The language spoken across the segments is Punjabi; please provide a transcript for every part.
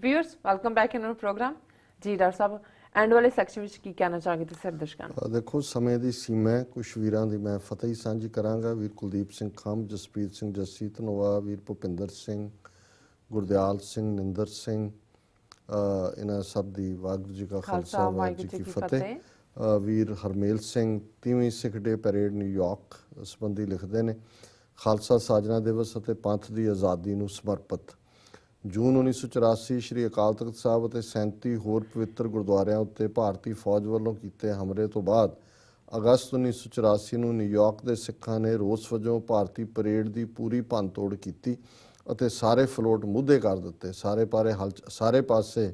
Viewers welcome back in our program जी। डॉक्टर साहब एंड वाले सैक्शन में की कहना चाहोगे ਤੁਸੀਂ ਦਰਸ਼ਕਾਂ ਨੂੰ? देखो समय ਦੀ ਸੀਮਾ ਹੈ। ਕੁਛ ਵੀਰਾਂ ਦੀ ਮੈਂ ਫਤਿਹ ਸਾਂਝੀ ਕਰਾਂਗਾ। ਵੀਰ ਕੁਲਦੀਪ ਸਿੰਘ ਖੰਭ, ਜਸਪੀਰ ਸਿੰਘ ਜੱਸੀ ਧਨੋਆ, ਵੀਰ ਭੁਪਿੰਦਰ ਸਿੰਘ, ਗੁਰਦਿਆਲ ਸਿੰਘ, ਨਿੰਦਰ ਸਿੰਘ, ਇਹਨਾਂ ਸਭ ਦੀ ਵਾਹਿਗੁਰੂ ਜੀ ਕਾ ਖਾਲਸਾ ਵਾਹਿਗੁਰੂ ਜੀ ਕੀ ਫਤਿਹ। ਵੀਰ ਹਰਮੇਲ ਸਿੰਘ 30ਵੀਂ ਸਿੱਖ ਡੇ ਪੈਰੇਡ ਨਿਊਯਾਰਕ ਸੰਬੰਧੀ ਲਿਖਦੇ ਨੇ, ਖਾਲਸਾ ਸਾਜਨਾ ਦਿਵਸ ਅਤੇ ਪੰਥ ਦੀ ਆਜ਼ਾਦੀ ਨੂੰ ਸਮਰਪਿਤ। ਜੂਨ 1984 ਸ਼੍ਰੀ ਅਕਾਲ ਤਖਤ ਸਾਹਿਬ ਅਤੇ 37 ਹੋਰ ਪਵਿੱਤਰ ਗੁਰਦੁਆਰਿਆਂ ਉੱਤੇ ਭਾਰਤੀ ਫੌਜ ਵੱਲੋਂ ਕੀਤੇ ਹਮਲੇ ਤੋਂ ਬਾਅਦ ਅਗਸਤ 1984 ਨੂੰ ਨਿਊਯਾਰਕ ਦੇ ਸਿੱਖਾਂ ਨੇ ਰੋਸ ਵਜੋਂ ਭਾਰਤੀ ਪਰੇਡ ਦੀ ਪੂਰੀ ਭੰਨਤੋੜ ਕੀਤੀ ਅਤੇ ਸਾਰੇ ਫਲੋਟ ਮੁੱਧੇ ਕਰ ਦਿੱਤੇ। ਸਾਰੇ ਪਾਸੇ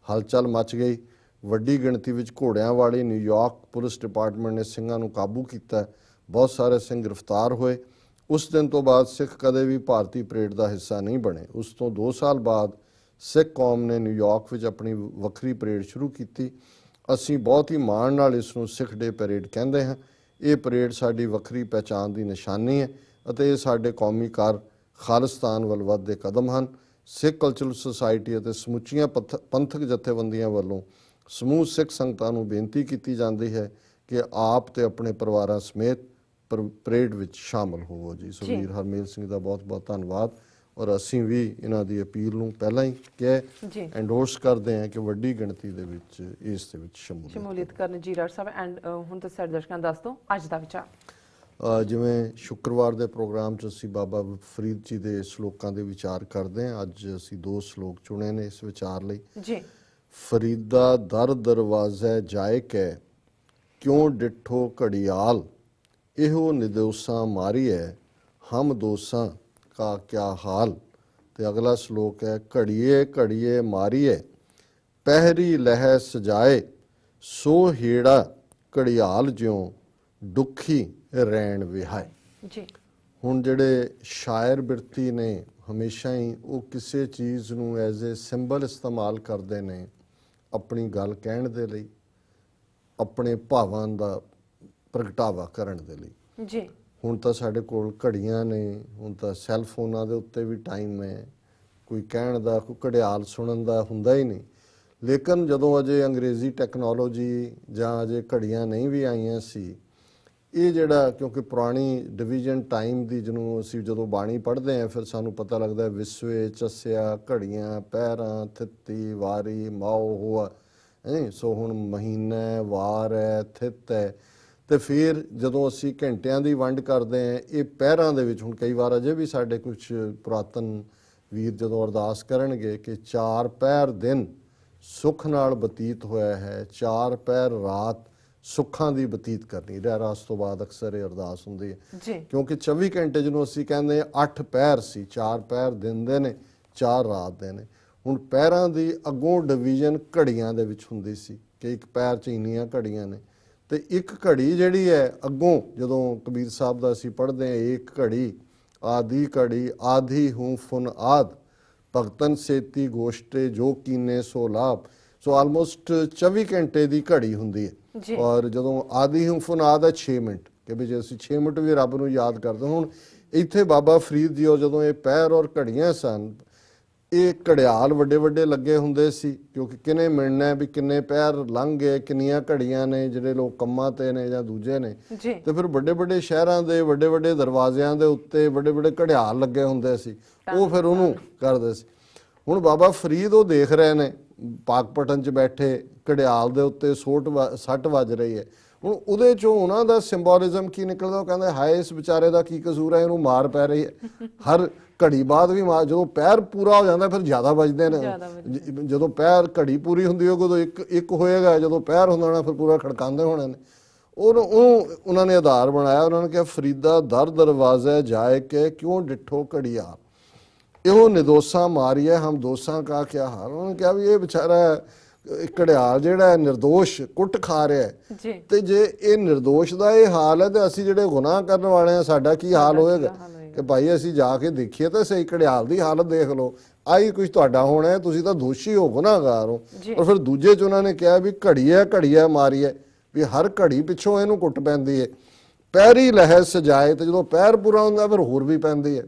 ਹਲਚਲ ਮਚ ਗਈ। ਵੱਡੀ ਗਿਣਤੀ ਵਿੱਚ ਘੋੜਿਆਂ ਵਾਲੀ ਨਿਊਯਾਰਕ ਪੁਲਿਸ ਡਿਪਾਰਟਮੈਂਟ ਨੇ ਸਿੰਘਾਂ ਨੂੰ ਕਾਬੂ ਕੀਤਾ। ਬਹੁਤ ਸਾਰੇ ਸਿੰਘ ਗ੍ਰਿਫਤਾਰ ਹੋਏ। ਉਸ ਦਿਨ ਤੋਂ ਬਾਅਦ ਸਿੱਖ ਕਦੇ ਵੀ ਭਾਰਤੀ ਪਰੇਡ ਦਾ ਹਿੱਸਾ ਨਹੀਂ ਬਣੇ। ਉਸ ਤੋਂ 2 ਸਾਲ ਬਾਅਦ ਸਿੱਖ ਕੌਮ ਨੇ ਨਿਊਯਾਰਕ ਵਿੱਚ ਆਪਣੀ ਵੱਖਰੀ ਪਰੇਡ ਸ਼ੁਰੂ ਕੀਤੀ। ਅਸੀਂ ਬਹੁਤ ਹੀ ਮਾਣ ਨਾਲ ਇਸ ਨੂੰ ਸਿੱਖ ਡੇ ਪਰੇਡ ਕਹਿੰਦੇ ਹਾਂ। ਇਹ ਪਰੇਡ ਸਾਡੀ ਵੱਖਰੀ ਪਹਿਚਾਣ ਦੀ ਨਿਸ਼ਾਨੀ ਹੈ ਅਤੇ ਇਹ ਸਾਡੇ ਕੌਮੀ ਕਾਰ ਖਾਲਿਸਤਾਨ ਵੱਲ ਵੱਧਦੇ ਕਦਮ ਹਨ। ਸਿੱਖ ਕਲਚਰਲ ਸੁਸਾਇਟੀ ਅਤੇ ਸਮੁੱਚੀਆਂ ਪੰਥਕ ਜਥੇਬੰਦੀਆਂ ਵੱਲੋਂ ਸਮੂਹ ਸਿੱਖ ਸੰਗਤਾਂ ਨੂੰ ਬੇਨਤੀ ਕੀਤੀ ਜਾਂਦੀ ਹੈ ਕਿ ਆਪ ਤੇ ਆਪਣੇ ਪਰਿਵਾਰਾਂ ਸਮੇਤ ਪਰੇਡ ਵਿੱਚ ਸ਼ਾਮਲ ਹੋਵੋ ਜੀ। ਸੋ ਵੀਰ ਹਰਮੇਲ ਸਿੰਘ ਦਾ ਬਹੁਤ ਬਹੁਤ ਧੰਨਵਾਦ। ਔਰ ਅਸੀਂ ਵੀ ਇਹਨਾਂ ਦੀ ਅਪੀਲ ਨੂੰ ਪਹਿਲਾਂ ਹੀ ਕਿਹਾ ਐਂਡੋਰਸ ਕਰਦੇ ਹਾਂ ਕਿ ਵੱਡੀ ਗਿਣਤੀ ਦੇ ਵਿੱਚ ਇਸ ਦੇ ਵਿੱਚ ਸ਼ਮੂਲੀਅਤ ਕਰਨ ਜੀ। ਡਾਕਟਰ ਸਾਹਿਬ ਐਂਡ ਹੁਣ ਤਾਂ ਸਾਡੇ ਦਰਸ਼ਕਾਂ ਦੱਸ ਦਿਓ ਅੱਜ ਦਾ ਵਿਚਾਰ। ਜਿਵੇਂ ਸ਼ੁੱਕਰਵਾਰ ਦੇ ਪ੍ਰੋਗਰਾਮ 'ਚ ਅਸੀਂ ਬਾਬਾ ਫਰੀਦ ਜੀ ਦੇ ਸ਼ਲੋਕਾਂ ਦੇ ਵਿਚਾਰ ਕਰਦੇ ਹਾਂ। ਅੱਜ ਅਸੀਂ 2 ਸ਼ਲੋਕ ਚੁਣੇ ਨੇ ਇਸ ਵਿਚਾਰ ਲਈ ਜੀ। ਫਰੀਦਾ ਦਰ ਦਰਵਾਜ਼ੇ ਜਾਏ ਕੈ, ਕਿਉਂ ਡਿੱਠੋ ਘੜਿਆਲ, ਇਹੋ ਨਿਦੋਸਾਂ ਮਾਰੀਐ, ਹਮ ਦੋਸਾਂ ਕਾ ਕਿਆ ਹਾਲ। ਤੇ ਅਗਲਾ ਸ਼ਲੋਕ ਹੈ ਘੜੀਏ ਘੜੀਏ ਮਾਰੀਏ, ਪਹਿਰੀ ਲਹਿ ਸਜਾਏ, ਸੋ ਹੇੜਾ ਘੜਿਆਲ ਜਿਉਂ ਦੁਖੀ ਰਹਿਣ ਵਿਹਾਏ ਜੀ। ਹੁਣ ਜਿਹੜੇ ਸ਼ਾਇਰ ਬਿਰਤੀ ਨੇ ਹਮੇਸ਼ਾ ਹੀ ਉਹ ਕਿਸੇ ਚੀਜ਼ ਨੂੰ ਐਜ਼ ਏ ਸਿੰਬਲ ਇਸਤੇਮਾਲ ਕਰਦੇ ਨੇ ਆਪਣੀ ਗੱਲ ਕਹਿਣ ਦੇ ਲਈ, ਆਪਣੇ ਭਾਵਾਂ ਦਾ ਪ੍ਰਗਟਾਵਾ ਕਰਨ ਦੇ ਲਈ ਜੀ। ਹੁਣ ਤਾਂ ਸਾਡੇ ਕੋਲ ਘੜੀਆਂ ਨੇ, ਹੁਣ ਤਾਂ ਸੈੱਲ ਫੋਨਾਂ ਦੇ ਉੱਤੇ ਵੀ ਟਾਈਮ ਹੈ, ਕੋਈ ਕਹਿਣ ਦਾ ਕੋਈ ਘੜਿਆਲ ਸੁਣਨ ਦਾ ਹੁੰਦਾ ਹੀ ਨਹੀਂ। ਲੇਕਿਨ ਜਦੋਂ ਅਜੇ ਅੰਗਰੇਜ਼ੀ ਟੈਕਨੋਲੋਜੀ ਜਾਂ ਅਜੇ ਘੜੀਆਂ ਨਹੀਂ ਵੀ ਆਈਆਂ ਸੀ, ਇਹ ਜਿਹੜਾ ਕਿਉਂਕਿ ਪੁਰਾਣੀ ਡਿਵੀਜ਼ਨ ਟਾਈਮ ਦੀ ਜਿਹਨੂੰ ਅਸੀਂ ਜਦੋਂ ਬਾਣੀ ਪੜ੍ਹਦੇ ਹਾਂ ਫਿਰ ਸਾਨੂੰ ਪਤਾ ਲੱਗਦਾ ਵਿਸਵੇ ਚੱਸਿਆ ਘੜੀਆਂ ਪਹਿਰਾਂ ਥਿੱਤੀ ਵਾਰੀ ਮਾਓ ਹੋਆ। ਸੋ ਹੁਣ ਮਹੀਨਾ ਵਾਰ ਹੈ ਥਿੱਤ ਹੈ। ਤੇ ਫਿਰ ਜਦੋਂ ਅਸੀਂ ਘੰਟਿਆਂ ਦੀ ਵੰਡ ਕਰਦੇ ਹਾਂ ਇਹ ਪਹਿਰਾਂ ਦੇ ਵਿੱਚ ਹੁਣ ਕਈ ਵਾਰ ਅਜੇ ਵੀ ਸਾਡੇ ਕੁਝ ਪੁਰਾਤਨ ਵੀਰ ਜਦੋਂ ਅਰਦਾਸ ਕਰਨਗੇ ਕਿ 4 ਪਹਿਰ ਦਿਨ ਸੁੱਖ ਨਾਲ ਬਤੀਤ ਹੋਇਆ ਹੈ, 4 ਪਹਿਰ ਰਾਤ ਸੁੱਖਾਂ ਦੀ ਬਤੀਤ ਕਰਨੀ। ਰਹਿਰਾਸ ਤੋਂ ਬਾਅਦ ਅਕਸਰ ਇਹ ਅਰਦਾਸ ਹੁੰਦੀ ਹੈ ਕਿਉਂਕਿ 24 ਘੰਟੇ ਜਿਹਨੂੰ ਅਸੀਂ ਕਹਿੰਦੇ ਹਾਂ 8 ਪਹਿਰ ਸੀ, 4 ਪਹਿਰ ਦਿਨ ਦੇ ਨੇ, 4 ਰਾਤ ਦੇ ਨੇ। ਹੁਣ ਪਹਿਰਾਂ ਦੀ ਅੱਗੋਂ ਡਿਵੀਜ਼ਨ ਘੜੀਆਂ ਦੇ ਵਿੱਚ ਹੁੰਦੀ ਸੀ ਕਿ ਇੱਕ ਪਹਿਰ 'ਚ ਇੰਨੀਆਂ ਘੜੀਆਂ ਨੇ ਤੇ ਇੱਕ ਘੜੀ ਜਿਹੜੀ ਹੈ ਅੱਗੋਂ ਜਦੋਂ ਕਬੀਰ ਸਾਹਿਬ ਦਾ ਅਸੀਂ ਪੜ੍ਹਦੇ ਹਾਂ ਇੱਕ ਘੜੀ ਆਦੀ ਘੜੀ ਆਧੀ ਹੂੰ ਫੁਨ ਆਦ ਭਗਤਨ ਸੇਤੀ ਗੋਸ਼ਟੇ ਜੋ ਕੀਨੇ ਸੋ ਲਾਭ। ਸੋ ਆਲਮੋਸਟ 24 ਘੰਟੇ ਦੀ ਘੜੀ ਹੁੰਦੀ ਹੈ। ਔਰ ਜਦੋਂ ਆਦੀ ਹੂੰ ਫੁਨ ਆਦ ਹੈ 6 ਮਿੰਟ ਕਿ ਵੀ ਜੇ ਅਸੀਂ 6 ਮਿੰਟ ਵੀ ਰੱਬ ਨੂੰ ਯਾਦ ਕਰਦੇ। ਹੁਣ ਇੱਥੇ ਬਾਬਾ ਫਰੀਦ ਜੀ ਉਹ ਜਦੋਂ ਇਹ ਪਹਿਰ ਔਰ ਘੜੀਆਂ ਸਨ, ਇਹ ਘੜਿਆਲ ਵੱਡੇ ਵੱਡੇ ਲੱਗੇ ਹੁੰਦੇ ਸੀ ਕਿਉਂਕਿ ਕਿਨੇ ਮਿਲਣਾ ਵੀ ਕਿੰਨੇ ਪਹਿਰ ਲੰਘ ਗਏ, ਕਿੰਨੀਆਂ ਘੜੀਆਂ ਨੇ, ਜਿਹੜੇ ਲੋਕ ਕੰਮਾਂ ਤੇ ਨੇ ਜਾਂ ਦੂਜੇ ਨੇ। ਤੇ ਫਿਰ ਵੱਡੇ ਵੱਡੇ ਸ਼ਹਿਰਾਂ ਦੇ ਵੱਡੇ ਵੱਡੇ ਦਰਵਾਜ਼ਿਆਂ ਦੇ ਉੱਤੇ ਵੱਡੇ ਵੱਡੇ ਘੜਿਆਲ ਲੱਗੇ ਹੁੰਦੇ ਸੀ, ਉਹ ਫਿਰ ਉਹਨੂੰ ਕਰਦੇ ਸੀ। ਹੁਣ ਬਾਬਾ ਫਰੀਦ ਉਹ ਦੇਖ ਰਹੇ ਨੇ ਪਾਕਪਟਨ 'ਚ ਬੈਠੇ ਘੜਿਆਲ ਦੇ ਉੱਤੇ ਸੱਟ ਵੱਜ ਰਹੀ ਹੈ। ਹੁਣ ਉਹਦੇ 'ਚੋਂ ਉਹਨਾਂ ਦਾ ਸਿੰਬੋਲਿਜ਼ਮ ਕੀ ਨਿਕਲਦਾ, ਉਹ ਕਹਿੰਦੇ ਹਾਏ ਇਸ ਵਿਚਾਰੇ ਦਾ ਕੀ ਕਸੂਰ ਹੈ, ਇਹਨੂੰ ਮਾਰ ਪੈ ਰਹੀ ਹੈ। ਹਰ ਘੜੀ ਬਾਅਦ ਵੀ ਜਦੋਂ ਪਹਿਰ ਪੂਰਾ ਹੋ ਜਾਂਦਾ ਫਿਰ ਜ਼ਿਆਦਾ ਵੱਜਦੇ ਨੇ। ਜਦੋਂ ਪਹਿਰ ਘੜੀ ਪੂਰੀ ਹੁੰਦੀ ਹੋਊ ਉਦੋਂ ਇੱਕ ਹੋਏਗਾ, ਜਦੋਂ ਪਹਿਰ ਹੁੰਦਾ ਹੋਣਾ ਫਿਰ ਪੂਰਾ ਖੜਕਾਉਂਦੇ ਹੋਣੇ ਨੇ। ਉਹਨਾਂ ਨੇ ਆਧਾਰ ਬਣਾਇਆ। ਉਹਨਾਂ ਨੇ ਕਿਹਾ ਫਰੀਦਾ ਦਰ ਦਰਵਾਜ਼ੇ ਜਾਏ ਕੇ ਕਿਉਂ ਡਿੱਠੋ ਘੜਿਆਲ, ਇਹੋ ਨਿਦੋਸਾਂ ਮਾਰੀਏ ਹਮ ਦੋਸਾਂ ਕਾ ਕਿਆ ਹਾਲ। ਉਹਨਾਂ ਨੇ ਕਿਹਾ ਵੀ ਇਹ ਵਿਚਾਰਾ ਘੜਿਆਲ ਜਿਹੜਾ ਹੈ ਨਿਰਦੋਸ਼ ਕੁੱਟ ਖਾ ਰਿਹਾ ਹੈ ਤੇ ਜੇ ਇਹ ਨਿਰਦੋਸ਼ ਦਾ ਇਹ ਹਾਲ ਹੈ ਤੇ ਅਸੀਂ ਜਿਹੜੇ ਗੁਨਾਹ ਕਰਨ ਵਾਲੇ ਹਾਂ ਸਾਡਾ ਕੀ ਹਾਲ ਹੋਏਗਾ ਕਿ ਭਾਈ ਅਸੀਂ ਜਾ ਕੇ ਦੇਖੀਏ ਤਾਂ ਸਹੀ ਘੜਿਆਲ ਦੀ ਹਾਲਤ ਦੇਖ ਲਓ। ਆਹੀ ਕੁਝ ਤੁਹਾਡਾ ਹੋਣਾ, ਤੁਸੀਂ ਤਾਂ ਦੋਸ਼ੀ ਹੋ, ਗੁਨਾਹਗਾਰ ਹੋ। ਔਰ ਫਿਰ ਦੂਜੇ 'ਚ ਉਹਨਾਂ ਨੇ ਕਿਹਾ ਵੀ ਘੜੀਏ ਘੜੀਏ ਮਾਰੀਏ, ਵੀ ਹਰ ਘੜੀ ਪਿੱਛੋਂ ਇਹਨੂੰ ਕੁੱਟ ਪੈਂਦੀ ਹੈ। ਪਹਿਰੀ ਲਹਿ ਸਜਾਏ, ਤੇ ਜਦੋਂ ਪਹਿਰ ਪੂਰਾ ਹੁੰਦਾ ਫਿਰ ਹੋਰ ਵੀ ਪੈਂਦੀ ਹੈ।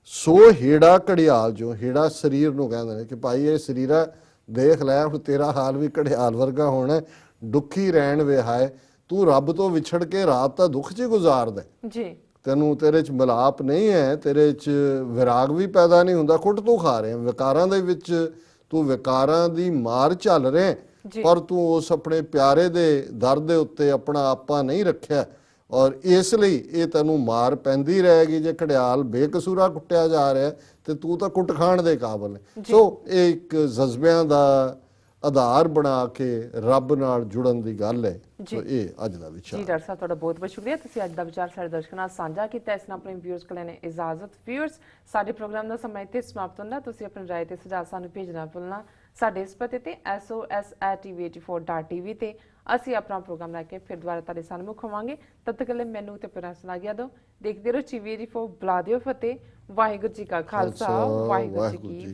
ਸੋ ਹੇੜਾ ਘੜਿਆਲ ਜੋ, ਹੇੜਾ ਸਰੀਰ ਨੂੰ ਕਹਿੰਦੇ ਨੇ ਕਿ ਭਾਈ ਇਹ ਸਰੀਰਾ ਦੇਖ ਲੈ ਹੁਣ ਤੇਰਾ ਹਾਲ ਵੀ ਘੜਿਆਲ ਵਰਗਾ ਹੋਣਾ, ਦੁਖੀ ਰਹਿਣ ਵੇ ਹਾਏ, ਤੂੰ ਰੱਬ ਤੋਂ ਵਿਛੜ ਕੇ ਰਾਤ ਤਾਂ ਦੁੱਖ 'ਚ ਗੁਜ਼ਾਰਦਾ ਜੀ। ਤੈਨੂੰ ਤੇਰੇ 'ਚ ਮਿਲਾਪ ਨਹੀਂ ਹੈ, ਤੇਰੇ 'ਚ ਵਿਰਾਗ ਵੀ ਪੈਦਾ ਨਹੀਂ ਹੁੰਦਾ, ਕੁੱਟ ਤੂੰ ਖਾ ਰਿਹਾ ਵਿਕਾਰਾਂ ਦੇ ਵਿੱਚ, ਤੂੰ ਵਿਕਾਰਾਂ ਦੀ ਮਾਰ ਝੱਲ ਰਿਹਾ, ਪਰ ਤੂੰ ਉਸ ਆਪਣੇ ਪਿਆਰੇ ਦੇ ਦਰ ਦੇ ਉੱਤੇ ਆਪਣਾ ਆਪਾ ਨਹੀਂ ਰੱਖਿਆ, ਔਰ ਇਸ ਲਈ ਇਹ ਤੈਨੂੰ ਮਾਰ ਪੈਂਦੀ ਰਹੇਗੀ। ਜੇ ਘੜਿਆਲ ਬੇਕਸੂਰਾ ਕੁੱਟਿਆ ਜਾ ਰਿਹਾ ਤੇ ਤੂੰ ਤਾਂ ਕੁੱਟ ਖਾਣ ਦੇ ਕਾਬਲ ਹੈ। ਸੋ ਇਹ ਇੱਕ ਜਜ਼ਬਿਆਂ ਦਾ ਆਧਾਰ ਬਣਾ ਕੇ ਰੱਬ ਨਾਲ ਜੁੜਨ ਦੀ ਗੱਲ ਹੈ। ਸੋ ਇਹ ਅੱਜ ਦਾ ਵਿਚਾਰ ਜੀ। ਡਾਕਟਰ ਸਾਹਿਬ ਤੁਹਾਡਾ ਬਹੁਤ ਬਹੁਤ ਸ਼ੁਕਰੀਆ, ਤੁਸੀਂ ਅੱਜ ਦਾ ਵਿਚਾਰ ਸਾਡੇ ਦਰਸ਼ਕਾਂ ਨਾਲ ਸਾਂਝਾ ਕੀਤਾ। ਇਸ ਨਾਲ ਆਪਣੇ ਵਿਊਅਰਸ ਕੋਲ ਨੇ ਇਜਾਜ਼ਤ। ਵਿਊਅਰਸ, ਸਾਡੇ ਪ੍ਰੋਗਰਾਮ ਦਾ ਸਮਾਂ ਇੱਥੇ ਸਮਾਪਤ ਹੁੰਦਾ। ਤੁਸੀਂ ਆਪਣੀ ਰਾਏ ਤੇ ਸੁਝਾਅ ਸਾਨੂੰ ਭੇਜਣਾ ਭੁੱਲਣਾ। ਸਾਡੇ ਇਸ ਪਤੇ ਤੇ sos@tv84.tv ਤੇ ਅਸੀਂ ਆਪਣਾ ਪ੍ਰੋਗਰਾਮ ਲੈ ਕੇ ਫਿਰ ਦੁਬਾਰਾ ਤੁਹਾਡੇ ਸਾਹਮਣੇ ਹੋਵਾਂਗੇ। ਤਦ ਤੱਕ ਲਈ ਮੈਨੂੰ ਤੇ ਪਿਆਰ ਸੁਣਾ ਗਿਆ ਦੋ। ਦੇਖਦੇ ਰਹੋ TV84। ਬੁਲਾ ਦਿਓ ਫਤਿਹ। ਵਾਹਿਗੁਰੂ ਜੀ ਕਾ ਖਾਲਸਾ, ਵਾਹਿਗੁਰੂ ਜੀ ਕੀ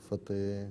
ਫਤਿਹ।